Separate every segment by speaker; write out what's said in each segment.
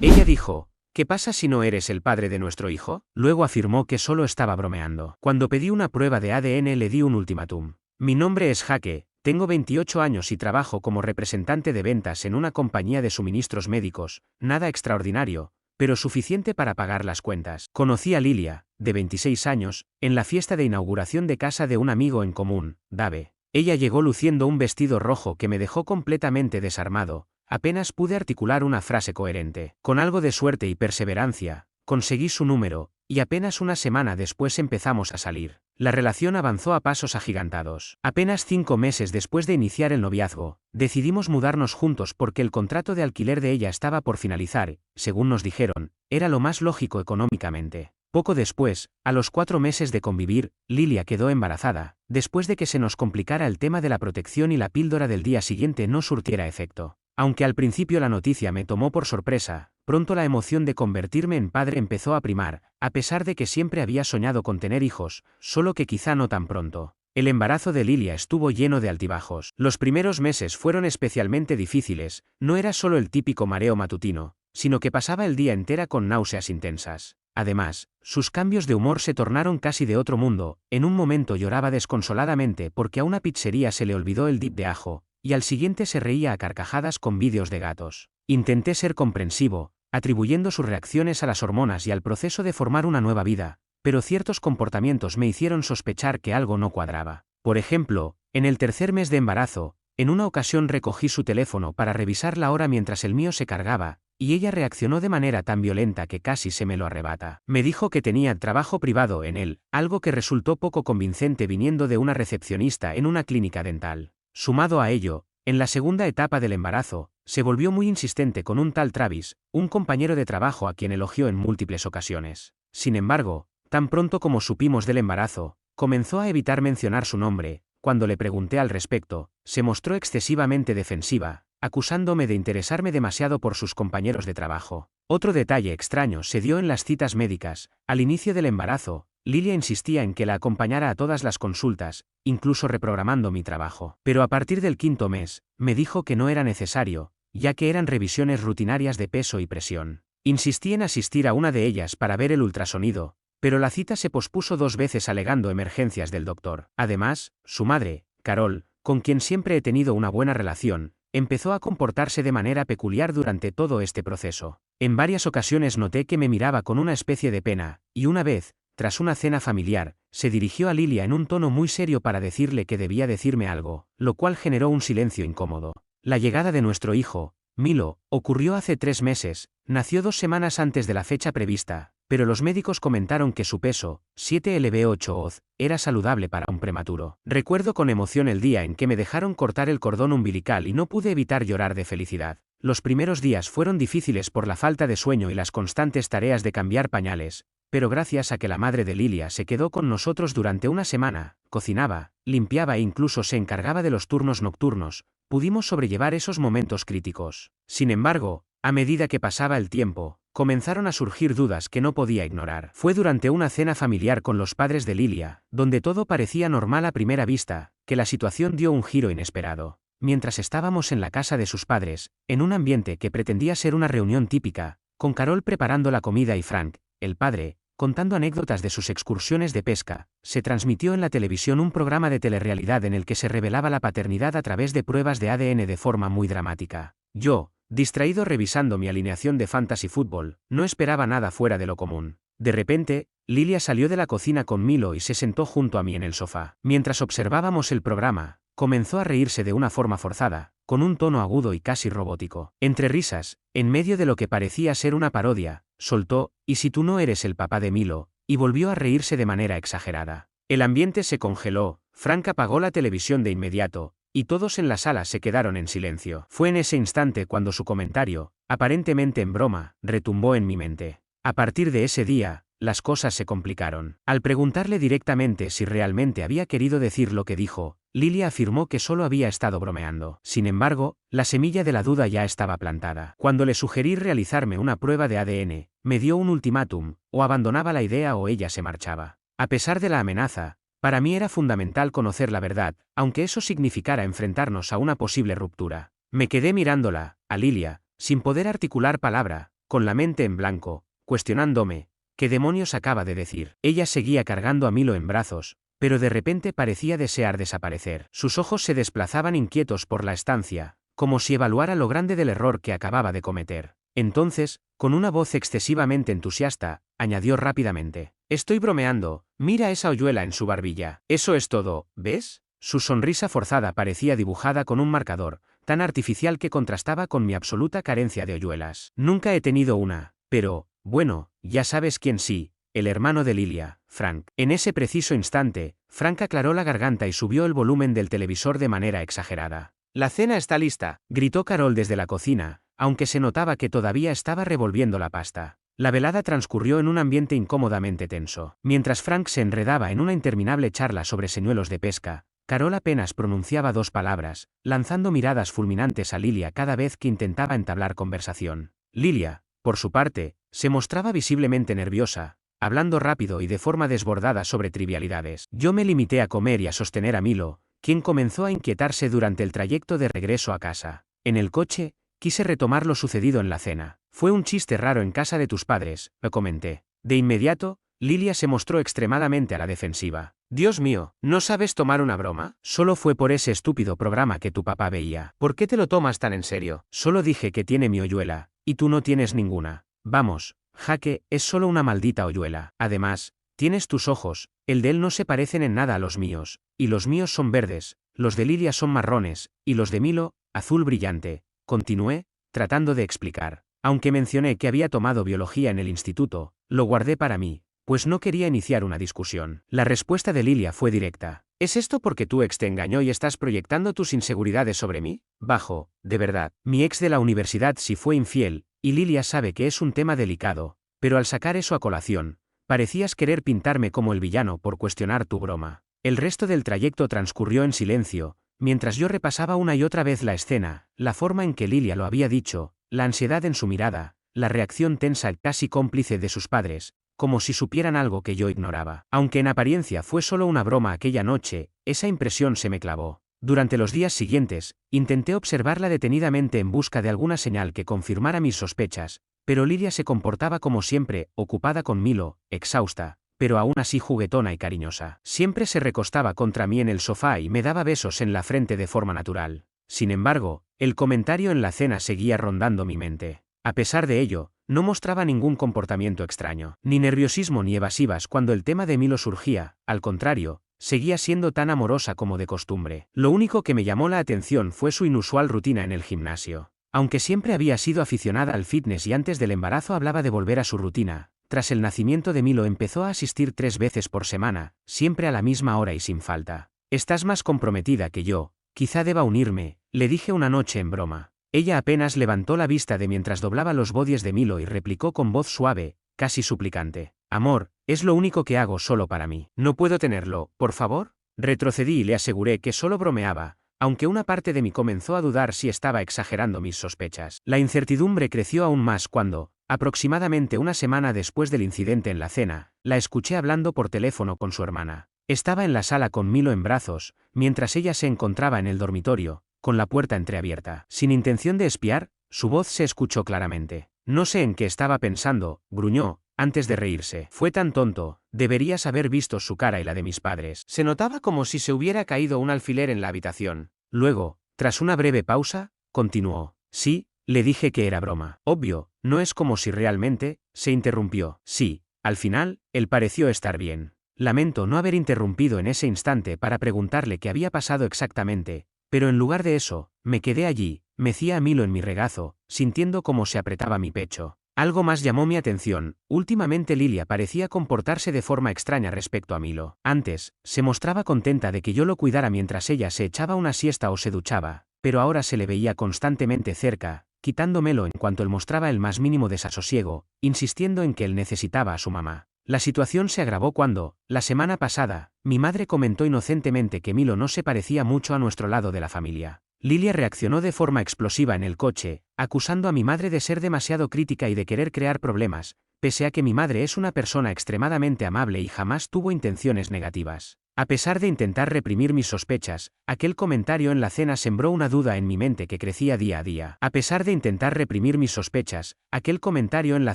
Speaker 1: Ella dijo, ¿qué pasa si no eres el padre de nuestro hijo? Luego afirmó que solo estaba bromeando. Cuando pedí una prueba de ADN le di un ultimátum. Mi nombre es Jaque, tengo 28 años y trabajo como representante de ventas en una compañía de suministros médicos, nada extraordinario, pero suficiente para pagar las cuentas. Conocí a Lilia, de 26 años, en la fiesta de inauguración de casa de un amigo en común, Dave. Ella llegó luciendo un vestido rojo que me dejó completamente desarmado. Apenas pude articular una frase coherente. Con algo de suerte y perseverancia, conseguí su número, y apenas una semana después empezamos a salir. La relación avanzó a pasos agigantados. Apenas 5 meses después de iniciar el noviazgo, decidimos mudarnos juntos porque el contrato de alquiler de ella estaba por finalizar, según nos dijeron, era lo más lógico económicamente. Poco después, a los 4 meses de convivir, Lilia quedó embarazada, después de que se nos complicara el tema de la protección y la píldora del día siguiente no surtiera efecto. Aunque al principio la noticia me tomó por sorpresa, pronto la emoción de convertirme en padre empezó a primar, a pesar de que siempre había soñado con tener hijos, solo que quizá no tan pronto. El embarazo de Lilia estuvo lleno de altibajos. Los primeros meses fueron especialmente difíciles, no era solo el típico mareo matutino, sino que pasaba el día entera con náuseas intensas. Además, sus cambios de humor se tornaron casi de otro mundo, en un momento lloraba desconsoladamente porque a una pizzería se le olvidó el dip de ajo, y al siguiente se reía a carcajadas con vídeos de gatos. Intenté ser comprensivo, atribuyendo sus reacciones a las hormonas y al proceso de formar una nueva vida, pero ciertos comportamientos me hicieron sospechar que algo no cuadraba. Por ejemplo, en el tercer mes de embarazo, en una ocasión recogí su teléfono para revisar la hora mientras el mío se cargaba, y ella reaccionó de manera tan violenta que casi se me lo arrebata. Me dijo que tenía trabajo privado en él, algo que resultó poco convincente viniendo de una recepcionista en una clínica dental. Sumado a ello, en la segunda etapa del embarazo, se volvió muy insistente con un tal Travis, un compañero de trabajo a quien elogió en múltiples ocasiones. Sin embargo, tan pronto como supimos del embarazo, comenzó a evitar mencionar su nombre. Cuando le pregunté al respecto, se mostró excesivamente defensiva, acusándome de interesarme demasiado por sus compañeros de trabajo. Otro detalle extraño se dio en las citas médicas. Al inicio del embarazo, Lilia insistía en que la acompañara a todas las consultas, incluso reprogramando mi trabajo. Pero a partir del 5.º mes, me dijo que no era necesario, ya que eran revisiones rutinarias de peso y presión. Insistí en asistir a una de ellas para ver el ultrasonido, pero la cita se pospuso 2 veces alegando emergencias del doctor. Además, su madre, Carol, con quien siempre he tenido una buena relación, empezó a comportarse de manera peculiar durante todo este proceso. En varias ocasiones noté que me miraba con una especie de pena, y una vez, tras una cena familiar, se dirigió a Lilia en un tono muy serio para decirle que debía decirme algo, lo cual generó un silencio incómodo. La llegada de nuestro hijo, Milo, ocurrió hace 3 meses, nació 2 semanas antes de la fecha prevista, pero los médicos comentaron que su peso, 7 lb 8 oz, era saludable para un prematuro. Recuerdo con emoción el día en que me dejaron cortar el cordón umbilical y no pude evitar llorar de felicidad. Los primeros días fueron difíciles por la falta de sueño y las constantes tareas de cambiar pañales, pero gracias a que la madre de Lilia se quedó con nosotros durante una semana, cocinaba, limpiaba e incluso se encargaba de los turnos nocturnos, pudimos sobrellevar esos momentos críticos. Sin embargo, a medida que pasaba el tiempo, comenzaron a surgir dudas que no podía ignorar. Fue durante una cena familiar con los padres de Lilia, donde todo parecía normal a primera vista, que la situación dio un giro inesperado. Mientras estábamos en la casa de sus padres, en un ambiente que pretendía ser una reunión típica, con Carol preparando la comida y Frank, el padre, contando anécdotas de sus excursiones de pesca, se transmitió en la televisión un programa de telerrealidad en el que se revelaba la paternidad a través de pruebas de ADN de forma muy dramática. Yo, distraído revisando mi alineación de fantasy fútbol, no esperaba nada fuera de lo común. De repente, Lilia salió de la cocina con Milo y se sentó junto a mí en el sofá. Mientras observábamos el programa, comenzó a reírse de una forma forzada, con un tono agudo y casi robótico. Entre risas, en medio de lo que parecía ser una parodia, soltó, «¿Y si tú no eres el papá de Milo?», y volvió a reírse de manera exagerada. El ambiente se congeló, Frank apagó la televisión de inmediato, y todos en la sala se quedaron en silencio. Fue en ese instante cuando su comentario, aparentemente en broma, retumbó en mi mente. A partir de ese día, las cosas se complicaron. Al preguntarle directamente si realmente había querido decir lo que dijo, Lilia afirmó que solo había estado bromeando. Sin embargo, la semilla de la duda ya estaba plantada. Cuando le sugerí realizarme una prueba de ADN, me dio un ultimátum, o abandonaba la idea o ella se marchaba. A pesar de la amenaza, para mí era fundamental conocer la verdad, aunque eso significara enfrentarnos a una posible ruptura. Me quedé mirándola, a Lilia, sin poder articular palabra, con la mente en blanco, cuestionándome, ¿qué demonios acaba de decir? Ella seguía cargando a Milo en brazos, pero de repente parecía desear desaparecer. Sus ojos se desplazaban inquietos por la estancia, como si evaluara lo grande del error que acababa de cometer. Entonces, con una voz excesivamente entusiasta, añadió rápidamente: «Estoy bromeando, mira esa hoyuela en su barbilla. Eso es todo, ¿ves?» Su sonrisa forzada parecía dibujada con un marcador, tan artificial que contrastaba con mi absoluta carencia de hoyuelas. Nunca he tenido una, pero, bueno, ya sabes quién sí, el hermano de Lilia, Frank. En ese preciso instante, Frank aclaró la garganta y subió el volumen del televisor de manera exagerada. «La cena está lista», gritó Carol desde la cocina, aunque se notaba que todavía estaba revolviendo la pasta. La velada transcurrió en un ambiente incómodamente tenso. Mientras Frank se enredaba en una interminable charla sobre señuelos de pesca, Carol apenas pronunciaba 2 palabras, lanzando miradas fulminantes a Lilia cada vez que intentaba entablar conversación. Lilia, por su parte, se mostraba visiblemente nerviosa, hablando rápido y de forma desbordada sobre trivialidades. Yo me limité a comer y a sostener a Milo, quien comenzó a inquietarse durante el trayecto de regreso a casa. En el coche, quise retomar lo sucedido en la cena. «Fue un chiste raro en casa de tus padres», lo comenté. De inmediato, Lilia se mostró extremadamente a la defensiva. «Dios mío, ¿no sabes tomar una broma? Solo fue por ese estúpido programa que tu papá veía. ¿Por qué te lo tomas tan en serio? Solo dije que tiene mi hoyuela, y tú no tienes ninguna. Vamos, Jake, es solo una maldita hoyuela. Además, tienes tus ojos, el de él no se parecen en nada a los míos, y los míos son verdes, los de Lilia son marrones, y los de Milo, azul brillante», continué, tratando de explicar. Aunque mencioné que había tomado biología en el instituto, lo guardé para mí, pues no quería iniciar una discusión. La respuesta de Lilia fue directa. «¿Es esto porque tu ex te engañó y estás proyectando tus inseguridades sobre mí? Bajo, de verdad. Mi ex de la universidad sí fue infiel, y Lilia sabe que es un tema delicado, pero al sacar eso a colación, parecías querer pintarme como el villano por cuestionar tu broma». El resto del trayecto transcurrió en silencio, mientras yo repasaba una y otra vez la escena, la forma en que Lilia lo había dicho, la ansiedad en su mirada, la reacción tensa casi cómplice de sus padres, como si supieran algo que yo ignoraba. Aunque en apariencia fue solo una broma aquella noche, esa impresión se me clavó. Durante los días siguientes, intenté observarla detenidamente en busca de alguna señal que confirmara mis sospechas, pero Lilia se comportaba como siempre, ocupada con Milo, exhausta, pero aún así juguetona y cariñosa. Siempre se recostaba contra mí en el sofá y me daba besos en la frente de forma natural. Sin embargo, el comentario en la cena seguía rondando mi mente. A pesar de ello, no mostraba ningún comportamiento extraño, ni nerviosismo ni evasivas cuando el tema de Milo surgía, al contrario, seguía siendo tan amorosa como de costumbre. Lo único que me llamó la atención fue su inusual rutina en el gimnasio. Aunque siempre había sido aficionada al fitness y antes del embarazo hablaba de volver a su rutina, tras el nacimiento de Milo empezó a asistir 3 veces por semana, siempre a la misma hora y sin falta. «Estás más comprometida que yo, quizá deba unirme», le dije una noche en broma. Ella apenas levantó la vista de mientras doblaba los bodies de Milo y replicó con voz suave, casi suplicante: «Amor, es lo único que hago solo para mí. ¿No puedo tenerlo, por favor?» Retrocedí y le aseguré que solo bromeaba, aunque una parte de mí comenzó a dudar si estaba exagerando mis sospechas. La incertidumbre creció aún más cuando, aproximadamente una semana después del incidente en la cena, la escuché hablando por teléfono con su hermana. Estaba en la sala con Milo en brazos, mientras ella se encontraba en el dormitorio, con la puerta entreabierta. Sin intención de espiar, su voz se escuchó claramente. «No sé en qué estaba pensando», gruñó, antes de reírse. «Fue tan tonto, deberías haber visto su cara y la de mis padres». Se notaba como si se hubiera caído un alfiler en la habitación. Luego, tras una breve pausa, continuó: «Sí, le dije que era broma». «Obvio, no es como si realmente», se interrumpió. «Sí, al final, él pareció estar bien». Lamento no haber interrumpido en ese instante para preguntarle qué había pasado exactamente, pero en lugar de eso, me quedé allí, mecía a Milo en mi regazo, sintiendo cómo se apretaba mi pecho. Algo más llamó mi atención. Últimamente Lilia parecía comportarse de forma extraña respecto a Milo. Antes, se mostraba contenta de que yo lo cuidara mientras ella se echaba una siesta o se duchaba, pero ahora se le veía constantemente cerca, quitándomelo en cuanto él mostraba el más mínimo desasosiego, insistiendo en que él necesitaba a su mamá. La situación se agravó cuando, la semana pasada, mi madre comentó inocentemente que Milo no se parecía mucho a nuestro lado de la familia. Lilia reaccionó de forma explosiva en el coche, acusando a mi madre de ser demasiado crítica y de querer crear problemas, pese a que mi madre es una persona extremadamente amable y jamás tuvo intenciones negativas. A pesar de intentar reprimir mis sospechas, aquel comentario en la cena sembró una duda en mi mente que crecía día a día. A pesar de intentar reprimir mis sospechas, aquel comentario en la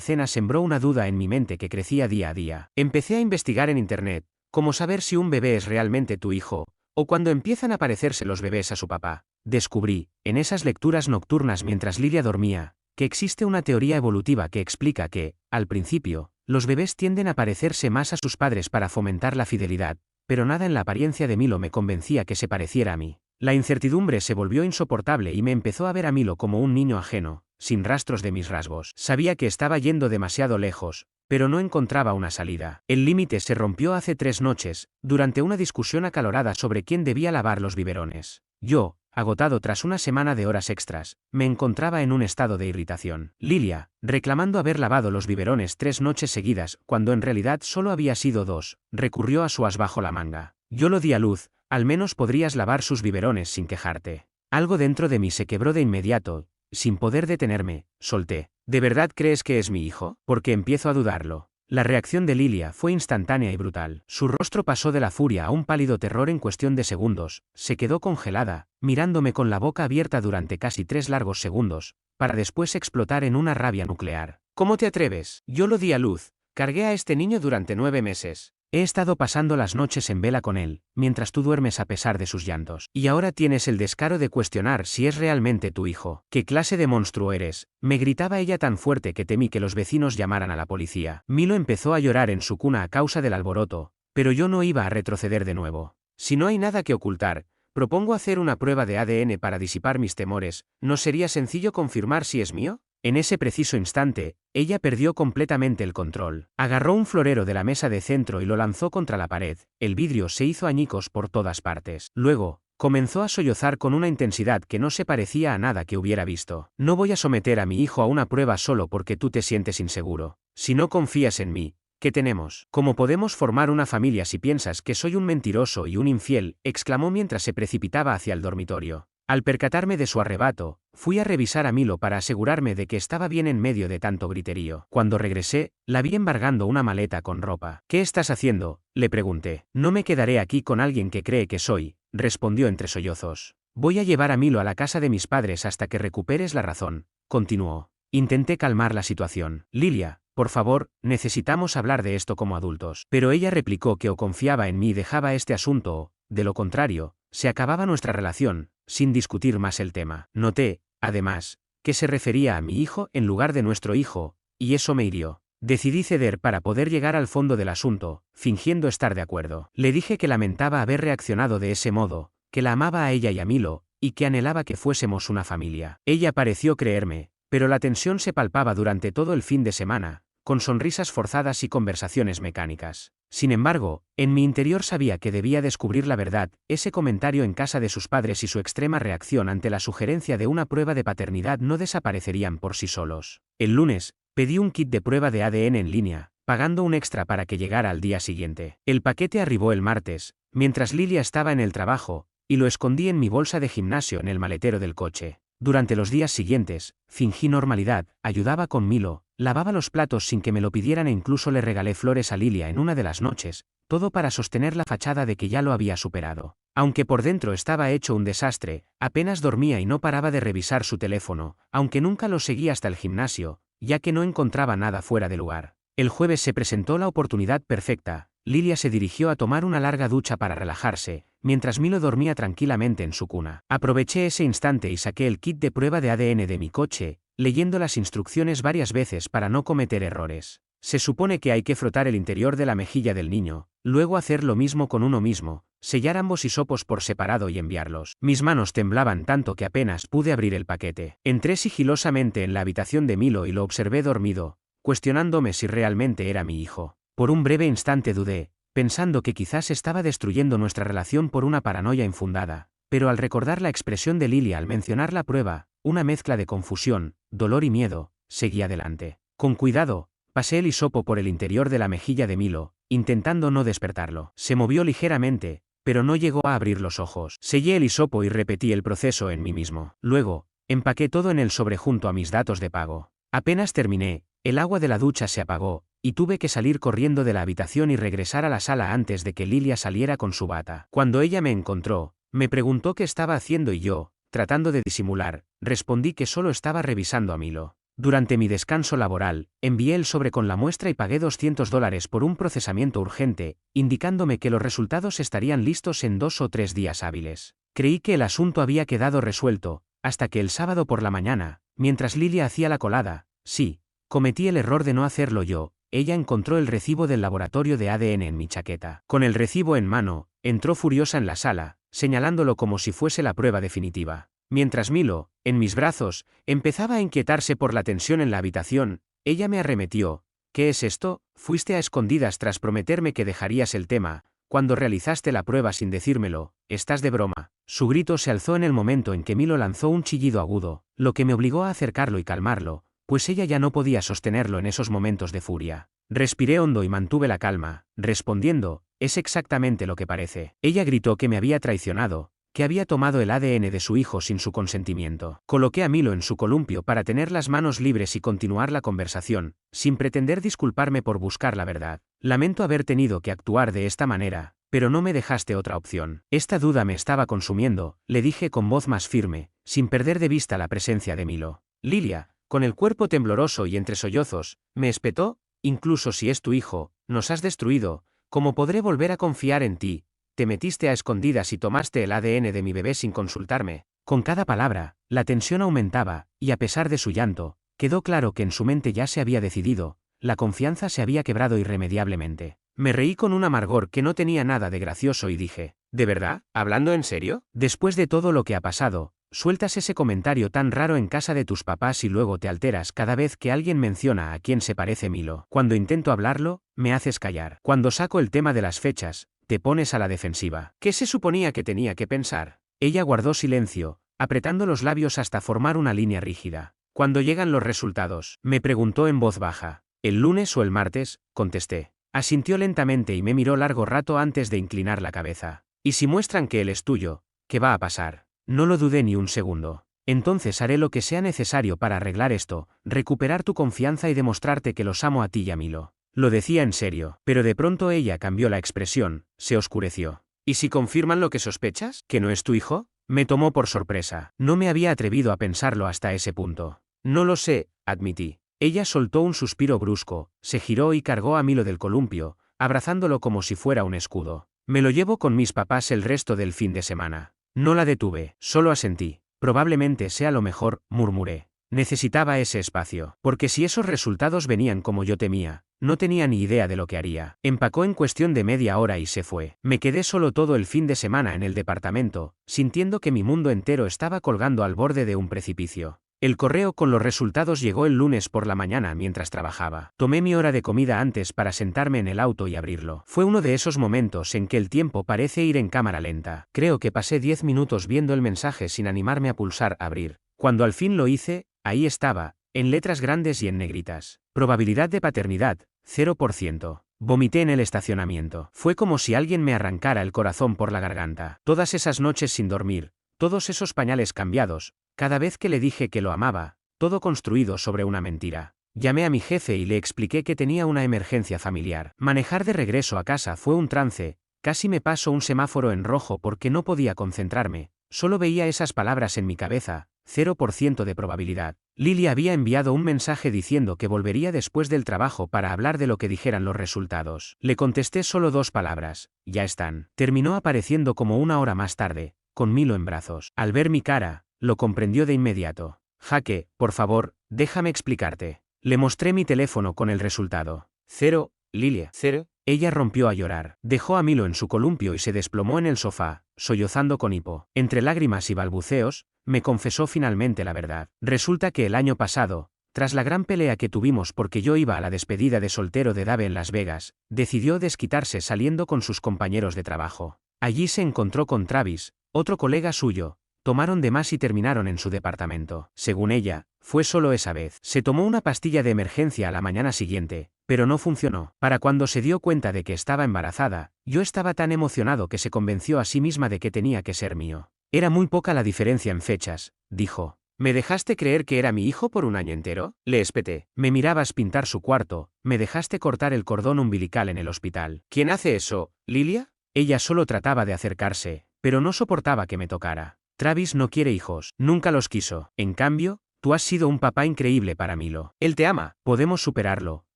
Speaker 1: cena sembró una duda en mi mente que crecía día a día. Empecé a investigar en internet, cómo saber si un bebé es realmente tu hijo, o cuando empiezan a parecerse los bebés a su papá. Descubrí, en esas lecturas nocturnas mientras Lilia dormía, que existe una teoría evolutiva que explica que, al principio, los bebés tienden a parecerse más a sus padres para fomentar la fidelidad, pero nada en la apariencia de Milo me convencía que se pareciera a mí. La incertidumbre se volvió insoportable y me empezó a ver a Milo como un niño ajeno, sin rastros de mis rasgos. Sabía que estaba yendo demasiado lejos, pero no encontraba una salida. El límite se rompió hace 3 noches, durante una discusión acalorada sobre quién debía lavar los biberones. Yo, agotado tras una semana de horas extras, me encontraba en un estado de irritación. Lilia, reclamando haber lavado los biberones 3 noches seguidas, cuando en realidad solo había sido 2, recurrió a su as bajo la manga. Yo lo di a luz, al menos podrías lavar sus biberones sin quejarte. Algo dentro de mí se quebró de inmediato, sin poder detenerme, solté. ¿De verdad crees que es mi hijo? Porque empiezo a dudarlo. La reacción de Lilia fue instantánea y brutal. Su rostro pasó de la furia a un pálido terror en cuestión de segundos, se quedó congelada, mirándome con la boca abierta durante casi 3 largos segundos, para después explotar en una rabia nuclear. ¿Cómo te atreves? Yo lo di a luz, cargué a este niño durante 9 meses. He estado pasando las noches en vela con él, mientras tú duermes a pesar de sus llantos. Y ahora tienes el descaro de cuestionar si es realmente tu hijo. ¿Qué clase de monstruo eres? Me gritaba ella tan fuerte que temí que los vecinos llamaran a la policía. Milo empezó a llorar en su cuna a causa del alboroto, pero yo no iba a retroceder de nuevo. Si no hay nada que ocultar, propongo hacer una prueba de ADN para disipar mis temores. ¿No sería sencillo confirmar si es mío? En ese preciso instante, ella perdió completamente el control. Agarró un florero de la mesa de centro y lo lanzó contra la pared. El vidrio se hizo añicos por todas partes. Luego, comenzó a sollozar con una intensidad que no se parecía a nada que hubiera visto. No voy a someter a mi hijo a una prueba solo porque tú te sientes inseguro. Si no confías en mí, ¿qué tenemos? ¿Cómo podemos formar una familia si piensas que soy un mentiroso y un infiel?, exclamó mientras se precipitaba hacia el dormitorio. Al percatarme de su arrebato, fui a revisar a Milo para asegurarme de que estaba bien en medio de tanto griterío. Cuando regresé, la vi embargando una maleta con ropa. ¿Qué estás haciendo?, le pregunté. No me quedaré aquí con alguien que cree que soy, respondió entre sollozos. Voy a llevar a Milo a la casa de mis padres hasta que recuperes la razón, continuó. Intenté calmar la situación. Lilia, por favor, necesitamos hablar de esto como adultos. Pero ella replicó que o confiaba en mí y dejaba este asunto o, de lo contrario, se acababa nuestra relación, sin discutir más el tema. Noté, además, que se refería a mi hijo en lugar de nuestro hijo, y eso me hirió. Decidí ceder para poder llegar al fondo del asunto, fingiendo estar de acuerdo. Le dije que lamentaba haber reaccionado de ese modo, que la amaba a ella y a Milo, y que anhelaba que fuésemos una familia. Ella pareció creerme, pero la tensión se palpaba durante todo el fin de semana, con sonrisas forzadas y conversaciones mecánicas. Sin embargo, en mi interior sabía que debía descubrir la verdad. Ese comentario en casa de sus padres y su extrema reacción ante la sugerencia de una prueba de paternidad no desaparecerían por sí solos. El lunes, pedí un kit de prueba de ADN en línea, pagando un extra para que llegara al día siguiente. El paquete arribó el martes, mientras Lilia estaba en el trabajo, y lo escondí en mi bolsa de gimnasio en el maletero del coche. Durante los días siguientes, fingí normalidad, ayudaba con Milo, lavaba los platos sin que me lo pidieran e incluso le regalé flores a Lilia en una de las noches, todo para sostener la fachada de que ya lo había superado. Aunque por dentro estaba hecho un desastre, apenas dormía y no paraba de revisar su teléfono, aunque nunca lo seguí hasta el gimnasio, ya que no encontraba nada fuera de lugar. El jueves se presentó la oportunidad perfecta. Lilia se dirigió a tomar una larga ducha para relajarse, mientras Milo dormía tranquilamente en su cuna. Aproveché ese instante y saqué el kit de prueba de ADN de mi coche, leyendo las instrucciones varias veces para no cometer errores. Se supone que hay que frotar el interior de la mejilla del niño, luego hacer lo mismo con uno mismo, sellar ambos hisopos por separado y enviarlos. Mis manos temblaban tanto que apenas pude abrir el paquete. Entré sigilosamente en la habitación de Milo y lo observé dormido, cuestionándome si realmente era mi hijo. Por un breve instante dudé, pensando que quizás estaba destruyendo nuestra relación por una paranoia infundada, pero al recordar la expresión de Lilia al mencionar la prueba, una mezcla de confusión, dolor y miedo, seguí adelante. Con cuidado, pasé el hisopo por el interior de la mejilla de Milo, intentando no despertarlo. Se movió ligeramente, pero no llegó a abrir los ojos. Sellé el hisopo y repetí el proceso en mí mismo. Luego, empaqué todo en el sobre junto a mis datos de pago. Apenas terminé, el agua de la ducha se apagó, y tuve que salir corriendo de la habitación y regresar a la sala antes de que Lilia saliera con su bata. Cuando ella me encontró, me preguntó qué estaba haciendo y yo, tratando de disimular, respondí que solo estaba revisando a Milo. Durante mi descanso laboral, envié el sobre con la muestra y pagué $200 por un procesamiento urgente, indicándome que los resultados estarían listos en 2 o 3 días hábiles. Creí que el asunto había quedado resuelto, hasta que el sábado por la mañana, mientras Lilia hacía la colada, sí, cometí el error de no hacerlo yo, ella encontró el recibo del laboratorio de ADN en mi chaqueta. Con el recibo en mano, entró furiosa en la sala, señalándolo como si fuese la prueba definitiva. Mientras Milo, en mis brazos, empezaba a inquietarse por la tensión en la habitación, ella me arremetió. ¿Qué es esto? Fuiste a escondidas tras prometerme que dejarías el tema, cuando realizaste la prueba sin decírmelo, estás de broma. Su grito se alzó en el momento en que Milo lanzó un chillido agudo, lo que me obligó a acercarlo y calmarlo, pues ella ya no podía sostenerlo en esos momentos de furia. Respiré hondo y mantuve la calma, respondiendo, es exactamente lo que parece. Ella gritó que me había traicionado, que había tomado el ADN de su hijo sin su consentimiento. Coloqué a Milo en su columpio para tener las manos libres y continuar la conversación, sin pretender disculparme por buscar la verdad. Lamento haber tenido que actuar de esta manera, pero no me dejaste otra opción. Esta duda me estaba consumiendo, le dije con voz más firme, sin perder de vista la presencia de Milo. Lilia, con el cuerpo tembloroso y entre sollozos, me espetó, incluso si es tu hijo, nos has destruido, ¿cómo podré volver a confiar en ti? Te metiste a escondidas y tomaste el ADN de mi bebé sin consultarme. Con cada palabra, la tensión aumentaba, y a pesar de su llanto, quedó claro que en su mente ya se había decidido, la confianza se había quebrado irremediablemente. Me reí con un amargor que no tenía nada de gracioso y dije, ¿de verdad? ¿Hablando en serio? Después de todo lo que ha pasado, sueltas ese comentario tan raro en casa de tus papás y luego te alteras cada vez que alguien menciona a quién se parece Milo. Cuando intento hablarlo, me haces callar. Cuando saco el tema de las fechas, te pones a la defensiva. ¿Qué se suponía que tenía que pensar? Ella guardó silencio, apretando los labios hasta formar una línea rígida. ¿Cuándo llegan los resultados? Me preguntó en voz baja. ¿El lunes o el martes? Contesté. Asintió lentamente y me miró largo rato antes de inclinar la cabeza. ¿Y si muestran que él es tuyo? ¿Qué va a pasar? No lo dudé ni un segundo. Entonces haré lo que sea necesario para arreglar esto, recuperar tu confianza y demostrarte que los amo a ti y a Milo. Lo decía en serio, pero de pronto ella cambió la expresión, se oscureció. ¿Y si confirman lo que sospechas? ¿Que no es tu hijo? Me tomó por sorpresa. No me había atrevido a pensarlo hasta ese punto. No lo sé, admití. Ella soltó un suspiro brusco, se giró y cargó a Milo del columpio, abrazándolo como si fuera un escudo. Me lo llevo con mis papás el resto del fin de semana. No la detuve, solo asentí. Probablemente sea lo mejor, murmuré. Necesitaba ese espacio, porque si esos resultados venían como yo temía, no tenía ni idea de lo que haría. Empacó en cuestión de media hora y se fue. Me quedé solo todo el fin de semana en el departamento, sintiendo que mi mundo entero estaba colgando al borde de un precipicio. El correo con los resultados llegó el lunes por la mañana mientras trabajaba. Tomé mi hora de comida antes para sentarme en el auto y abrirlo. Fue uno de esos momentos en que el tiempo parece ir en cámara lenta. Creo que pasé 10 minutos viendo el mensaje sin animarme a pulsar abrir. Cuando al fin lo hice, ahí estaba, en letras grandes y en negritas. Probabilidad de paternidad, 0%. Vomité en el estacionamiento. Fue como si alguien me arrancara el corazón por la garganta. Todas esas noches sin dormir, todos esos pañales cambiados, cada vez que le dije que lo amaba, todo construido sobre una mentira. Llamé a mi jefe y le expliqué que tenía una emergencia familiar. Manejar de regreso a casa fue un trance, casi me paso un semáforo en rojo porque no podía concentrarme, solo veía esas palabras en mi cabeza, 0% de probabilidad. Lilia había enviado un mensaje diciendo que volvería después del trabajo para hablar de lo que dijeran los resultados. Le contesté solo 2 palabras, ya están. Terminó apareciendo como una hora más tarde, con Milo en brazos. Al ver mi cara, lo comprendió de inmediato. Jaque, por favor, déjame explicarte. Le mostré mi teléfono con el resultado. 0, Lilia. 0. Ella rompió a llorar. Dejó a Milo en su columpio y se desplomó en el sofá, sollozando con hipo. Entre lágrimas y balbuceos, me confesó finalmente la verdad. Resulta que el año pasado, tras la gran pelea que tuvimos porque yo iba a la despedida de soltero de Dave en Las Vegas, decidió desquitarse saliendo con sus compañeros de trabajo. Allí se encontró con Travis, otro colega suyo. Tomaron de más y terminaron en su departamento. Según ella, fue solo esa vez. Se tomó una pastilla de emergencia a la mañana siguiente, pero no funcionó. Para cuando se dio cuenta de que estaba embarazada, yo estaba tan emocionado que se convenció a sí misma de que tenía que ser mío. Era muy poca la diferencia en fechas, dijo. ¿Me dejaste creer que era mi hijo por un año entero? Le espeté. Me mirabas pintar su cuarto, me dejaste cortar el cordón umbilical en el hospital. ¿Quién hace eso, Lilia? Ella solo trataba de acercarse, pero no soportaba que me tocara. Travis no quiere hijos, nunca los quiso. En cambio, tú has sido un papá increíble para Milo. Él te ama, podemos superarlo,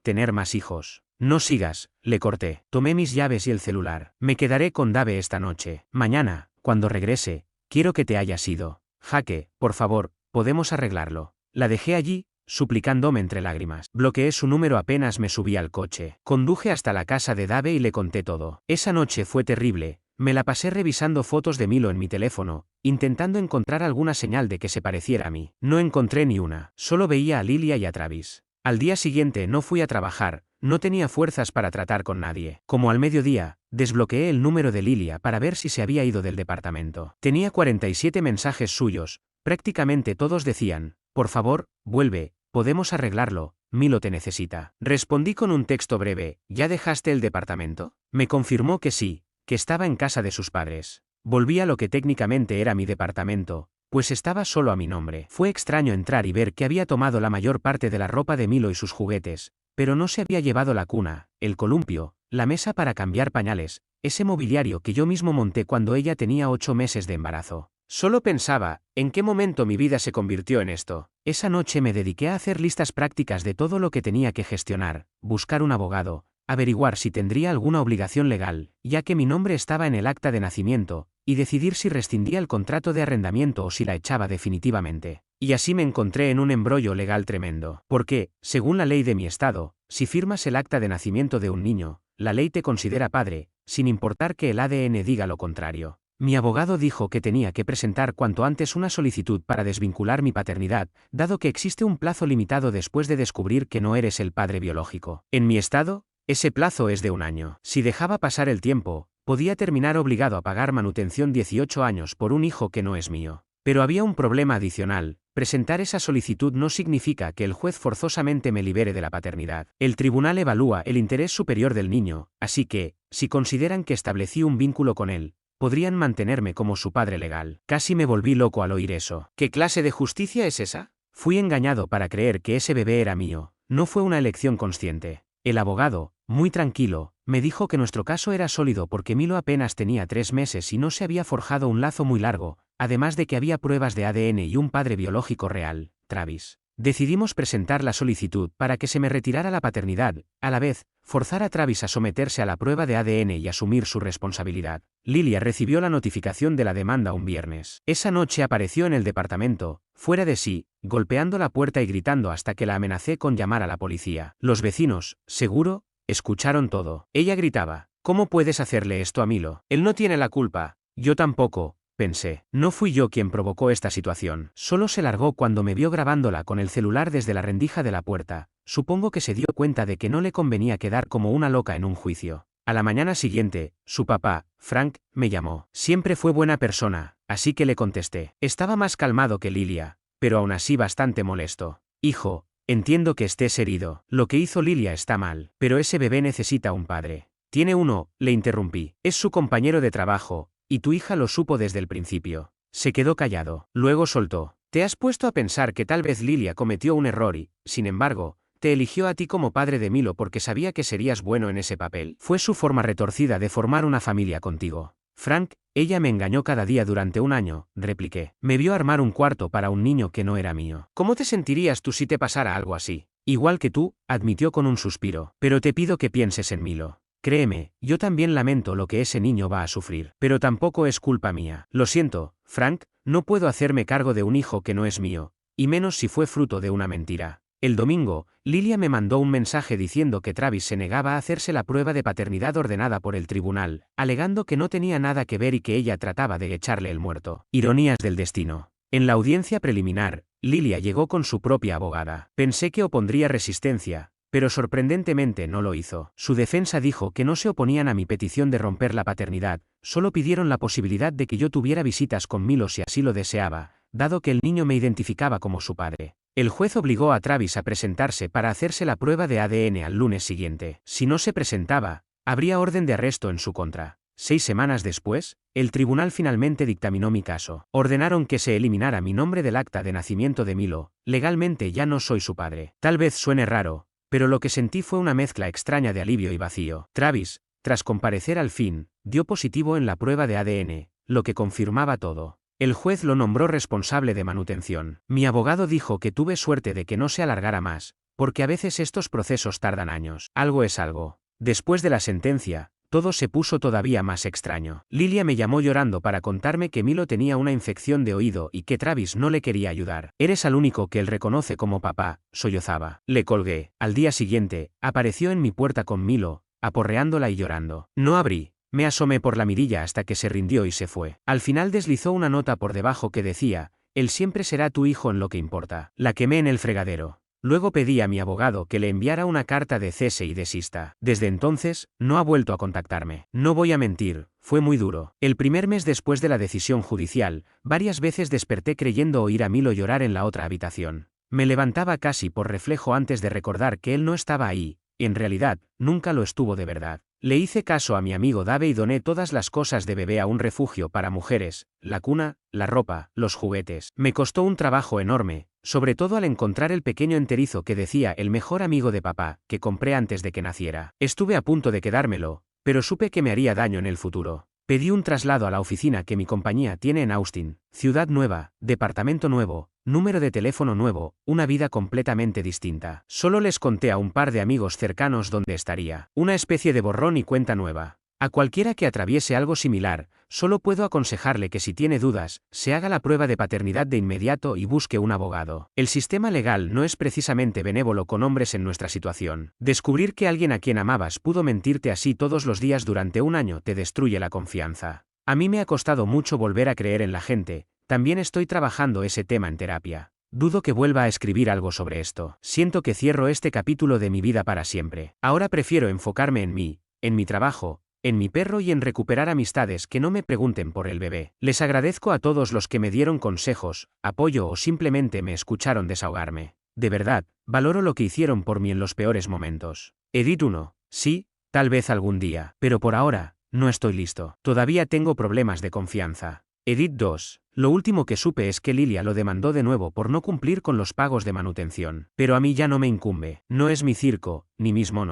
Speaker 1: tener más hijos. No sigas, le corté. Tomé mis llaves y el celular. Me quedaré con Dave esta noche. Mañana, cuando regrese, quiero que te hayas ido. Jake, por favor, podemos arreglarlo. La dejé allí, suplicándome entre lágrimas. Bloqueé su número apenas me subí al coche. Conduje hasta la casa de Dave y le conté todo. Esa noche fue terrible. Me la pasé revisando fotos de Milo en mi teléfono, intentando encontrar alguna señal de que se pareciera a mí. No encontré ni una. Solo veía a Lilia y a Travis. Al día siguiente no fui a trabajar, no tenía fuerzas para tratar con nadie. Como al mediodía, desbloqueé el número de Lilia para ver si se había ido del departamento. Tenía 47 mensajes suyos, prácticamente todos decían, por favor, vuelve, podemos arreglarlo, Milo te necesita. Respondí con un texto breve, ¿ya dejaste el departamento? Me confirmó que sí, que estaba en casa de sus padres. Volví a lo que técnicamente era mi departamento, pues estaba solo a mi nombre. Fue extraño entrar y ver que había tomado la mayor parte de la ropa de Milo y sus juguetes, pero no se había llevado la cuna, el columpio, la mesa para cambiar pañales, ese mobiliario que yo mismo monté cuando ella tenía 8 meses de embarazo. Solo pensaba, ¿en qué momento mi vida se convirtió en esto? Esa noche me dediqué a hacer listas prácticas de todo lo que tenía que gestionar, buscar un abogado, averiguar si tendría alguna obligación legal, ya que mi nombre estaba en el acta de nacimiento, y decidir si rescindía el contrato de arrendamiento o si la echaba definitivamente. Y así me encontré en un embrollo legal tremendo. Porque, según la ley de mi estado, si firmas el acta de nacimiento de un niño, la ley te considera padre, sin importar que el ADN diga lo contrario. Mi abogado dijo que tenía que presentar cuanto antes una solicitud para desvincular mi paternidad, dado que existe un plazo limitado después de descubrir que no eres el padre biológico. En mi estado, ese plazo es de un año. Si dejaba pasar el tiempo, podía terminar obligado a pagar manutención 18 años por un hijo que no es mío. Pero había un problema adicional. Presentar esa solicitud no significa que el juez forzosamente me libere de la paternidad. El tribunal evalúa el interés superior del niño, así que, si consideran que establecí un vínculo con él, podrían mantenerme como su padre legal. Casi me volví loco al oír eso. ¿Qué clase de justicia es esa? Fui engañado para creer que ese bebé era mío. No fue una elección consciente. El abogado, muy tranquilo, me dijo que nuestro caso era sólido porque Milo apenas tenía 3 meses y no se había forjado un lazo muy largo, además de que había pruebas de ADN y un padre biológico real, Travis. Decidimos presentar la solicitud para que se me retirara la paternidad, a la vez, forzar a Travis a someterse a la prueba de ADN y asumir su responsabilidad. Lilia recibió la notificación de la demanda un viernes. Esa noche apareció en el departamento, fuera de sí, golpeando la puerta y gritando hasta que la amenacé con llamar a la policía. Los vecinos, seguro, escucharon todo. Ella gritaba, ¿cómo puedes hacerle esto a Milo? Él no tiene la culpa. Yo tampoco. Pensé, no fui yo quien provocó esta situación. Solo se largó cuando me vio grabándola con el celular desde la rendija de la puerta. Supongo que se dio cuenta de que no le convenía quedar como una loca en un juicio. A la mañana siguiente, su papá, Frank, me llamó. Siempre fue buena persona, así que le contesté. Estaba más calmado que Lilia, pero aún así bastante molesto. Hijo, entiendo que estés herido. Lo que hizo Lilia está mal, pero ese bebé necesita un padre. Tiene uno, le interrumpí. Es su compañero de trabajo. Y tu hija lo supo desde el principio. Se quedó callado. Luego soltó. Te has puesto a pensar que tal vez Lilia cometió un error y, sin embargo, te eligió a ti como padre de Milo porque sabía que serías bueno en ese papel. Fue su forma retorcida de formar una familia contigo. Frank, ella me engañó cada día durante un año, repliqué. Me vio armar un cuarto para un niño que no era mío. ¿Cómo te sentirías tú si te pasara algo así? Igual que tú, admitió con un suspiro. Pero te pido que pienses en Milo. Créeme, yo también lamento lo que ese niño va a sufrir, pero tampoco es culpa mía. Lo siento, Frank, no puedo hacerme cargo de un hijo que no es mío, y menos si fue fruto de una mentira. El domingo, Lilia me mandó un mensaje diciendo que Travis se negaba a hacerse la prueba de paternidad ordenada por el tribunal, alegando que no tenía nada que ver y que ella trataba de echarle el muerto. Ironías del destino. En la audiencia preliminar, Lilia llegó con su propia abogada. Pensé que opondría resistencia, pero sorprendentemente no lo hizo. Su defensa dijo que no se oponían a mi petición de romper la paternidad, solo pidieron la posibilidad de que yo tuviera visitas con Milo si así lo deseaba, dado que el niño me identificaba como su padre. El juez obligó a Travis a presentarse para hacerse la prueba de ADN al lunes siguiente. Si no se presentaba, habría orden de arresto en su contra. 6 semanas después, El tribunal finalmente dictaminó mi caso. Ordenaron que se eliminara mi nombre del acta de nacimiento de Milo. Legalmente ya no soy su padre. Tal vez suene raro, pero lo que sentí fue una mezcla extraña de alivio y vacío. Travis, tras comparecer al fin, dio positivo en la prueba de ADN, lo que confirmaba todo. El juez lo nombró responsable de manutención. Mi abogado dijo que tuve suerte de que no se alargara más, porque a veces estos procesos tardan años. Algo es algo. Después de la sentencia, todo se puso todavía más extraño. Lilia me llamó llorando para contarme que Milo tenía una infección de oído y que Travis no le quería ayudar. Eres al único que él reconoce como papá, sollozaba. Le colgué. Al día siguiente, apareció en mi puerta con Milo, aporreándola y llorando. No abrí. Me asomé por la mirilla hasta que se rindió y se fue. Al final deslizó una nota por debajo que decía: él siempre será tu hijo en lo que importa. La quemé en el fregadero. Luego pedí a mi abogado que le enviara una carta de cese y desista. Desde entonces, no ha vuelto a contactarme. No voy a mentir, fue muy duro. El primer mes después de la decisión judicial, varias veces desperté creyendo oír a Milo llorar en la otra habitación. Me levantaba casi por reflejo antes de recordar que él no estaba ahí. En realidad, nunca lo estuvo de verdad. Le hice caso a mi amigo Dave y doné todas las cosas de bebé a un refugio para mujeres, la cuna, la ropa, los juguetes. Me costó un trabajo enorme, sobre todo al encontrar el pequeño enterizo que decía el mejor amigo de papá, que compré antes de que naciera. Estuve a punto de quedármelo, pero supe que me haría daño en el futuro. Pedí un traslado a la oficina que mi compañía tiene en Austin, ciudad nueva, departamento nuevo, número de teléfono nuevo, una vida completamente distinta. Solo les conté a un par de amigos cercanos dónde estaría. Una especie de borrón y cuenta nueva. A cualquiera que atraviese algo similar, solo puedo aconsejarle que si tiene dudas, se haga la prueba de paternidad de inmediato y busque un abogado. El sistema legal no es precisamente benévolo con hombres en nuestra situación. Descubrir que alguien a quien amabas pudo mentirte así todos los días durante un año te destruye la confianza. A mí me ha costado mucho volver a creer en la gente, también estoy trabajando ese tema en terapia. Dudo que vuelva a escribir algo sobre esto. Siento que cierro este capítulo de mi vida para siempre. Ahora prefiero enfocarme en mí, en mi trabajo, en mi perro y en recuperar amistades que no me pregunten por el bebé. Les agradezco a todos los que me dieron consejos, apoyo o simplemente me escucharon desahogarme. De verdad, valoro lo que hicieron por mí en los peores momentos. Edit 1. Sí, tal vez algún día, pero por ahora, no estoy listo. Todavía tengo problemas de confianza. Edit 2. Lo último que supe es que Lilia lo demandó de nuevo por no cumplir con los pagos de manutención. Pero a mí ya no me incumbe. No es mi circo, ni mis monos.